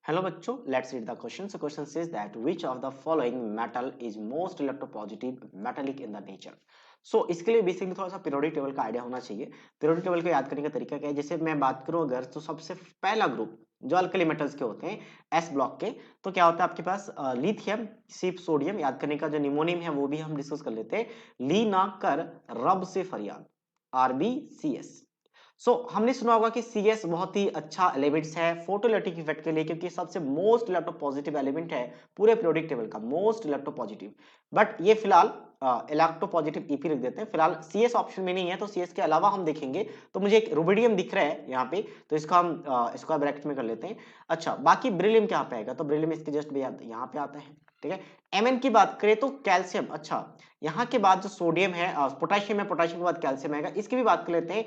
Hello बच्चों, let's read the question. So question says that which of the following metal is most electropositive metallic in the nature? So इसके लिए basically थोड़ा सा periodic table का idea होना चाहिए. Periodic table को याद करने का तरीका क्या है? जैसे मैं बात करूं अगर तो सबसे पहला ग्रुप जो अल्कली मेटल्स के होते हैं एस ब्लॉक के, तो क्या होता है आपके पास लिथियम सिप सोडियम. याद करने का जो निमोनियम है वो भी हम डिस्कस कर लेते हैं. ली ना कर रब से फरियाद, RbCs. हमने सुना होगा कि CS बहुत ही अच्छा एलिमेंट्स है फोटोइलेक्ट्रिक इफेक्ट के लिए, क्योंकि सबसे मोस्ट इलेक्ट्रोपॉजिटिव एलिमेंट है पूरे पीरियोडिक टेबल का, मोस्ट इलेक्ट्रोपॉजिटिव. बट ये फिलहाल इलेक्ट्रोपॉजिटिव ईपी रख देते हैं. फिलहाल CS ऑप्शन में नहीं है, तो CS के अलावा हम देखेंगे तो मुझे एक रुबिडियम दिख रहा है यहाँ पे, तो इसको हम स्क्वायर ब्रैकेट में कर लेते हैं. अच्छा, बाकी बेरिलियम कहाँ पे आएगा? तो बेरिलियम इसके जस्ट यहाँ पे आता है. ठीक है. Mn की बात करें तो कैल्शियम. अच्छा, यहाँ के बाद जो सोडियम है, पोटेशियम है, पोटेशियम के बाद कैल्शियम आएगा. इसकी भी बात कर लेते हैं.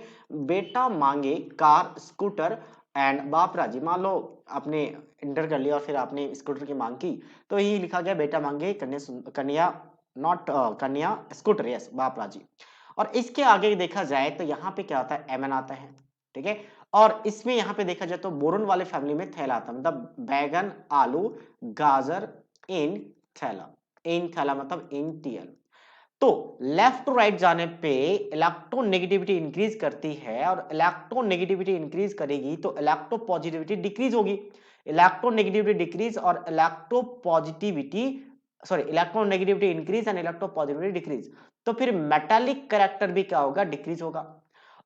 बेटा मांगे कार स्कूटर एंड बाप राजी. मान लो आपने इंटर कर लिया और फिर आपने स्कूटर की मांग की, तो यही लिखा गया बेटा मांगे कन्या नॉट कन्या स्कूटर. यस, बाप राजी. और इसके आगे देखा जाए तो यहाँ पे क्या आता है? एमएन आता है. ठीक है. और इसमें यहाँ पे देखा जाए तो बोरोन वाले फैमिली में थैला आता है, मतलब बैगन आलू गाजर इन थैला. इन थैला मतलब इन टीएल. तो लेफ्ट टू राइट जाने पे इलेक्ट्रोनेगेटिविटी इंक्रीज करती है, और इलेक्ट्रोनेगेटिविटी इंक्रीज करेगी तो इलेक्ट्रोपॉजिटिविटी डिक्रीज होगी. इलेक्ट्रोनेगेटिविटी डिक्रीज और electropositivity, sorry, electronegativity increase and electropositivity decrease. तो फिर मेटालिक कैरेक्टर भी क्या होगा? डिक्रीज होगा.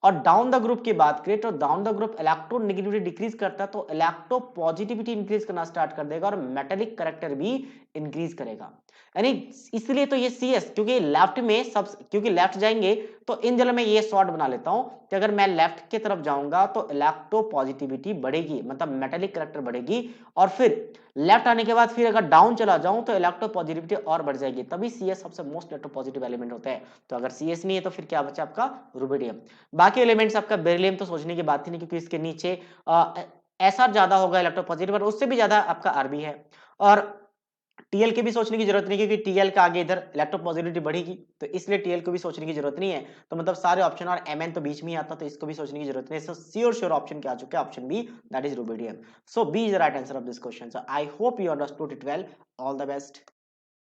और डाउन द ग्रुप की बात करें तो down the group electronegativity decrease करता है, तो इलेक्ट्रोपॉजिटिविटी इंक्रीज करना स्टार्ट कर देगा और मेटालिक कैरेक्टर भी इंक्रीज करेगा. यानी इसलिए तो ये CS, क्योंकि लेफ्ट में सब, क्योंकि लेफ्ट जाएंगे तो इन जगह मैं ये शॉर्ट बना लेता हूं कि अगर मैं लेफ्ट की तरफ जाऊंगा तो इलेक्ट्रोपॉजिटिविटी बढ़ेगी, मतलब मेटालिक कैरेक्टर बढ़ेगी. और फिर लेफ्ट आने के बाद फिर अगर डाउन चला जाऊं तो इलेक्ट्रोपॉजिटिविटी और बढ़ जाएगी. तभी CS सबसे मोस्ट इलेक्ट्रोपॉजिटिव एलिमेंट होता है. तो अगर CS नहीं है तो फिर क्या बचा आपका? रुबिडियम. बाकी एलिमेंट्स आपका बेरिलियम तो सोचने की बात ही नहीं, क्योंकि इसके नीचे SR ज्यादा होगा इलेक्ट्रोपॉजिटिव, और उससे भी ज्यादा आपका RB है. और TL की भी सोचने की जरूरत नहीं, क्योंकि TL का आगे इधर इलेक्ट्रोपॉजिटिविटी बढ़ेगी, तो इसलिए TL को भी सोचने की जरूरत नहीं है. तो मतलब सारे ऑप्शन, और MN तो बीच में ही आता, तो इसको भी सोचने की जरूरत नहीं है. सो श्योर ऑप्शन क्या आ चुका है? Option B, that is rubidium. So B is the right answer of this question. So I hope you understood it well. All the best.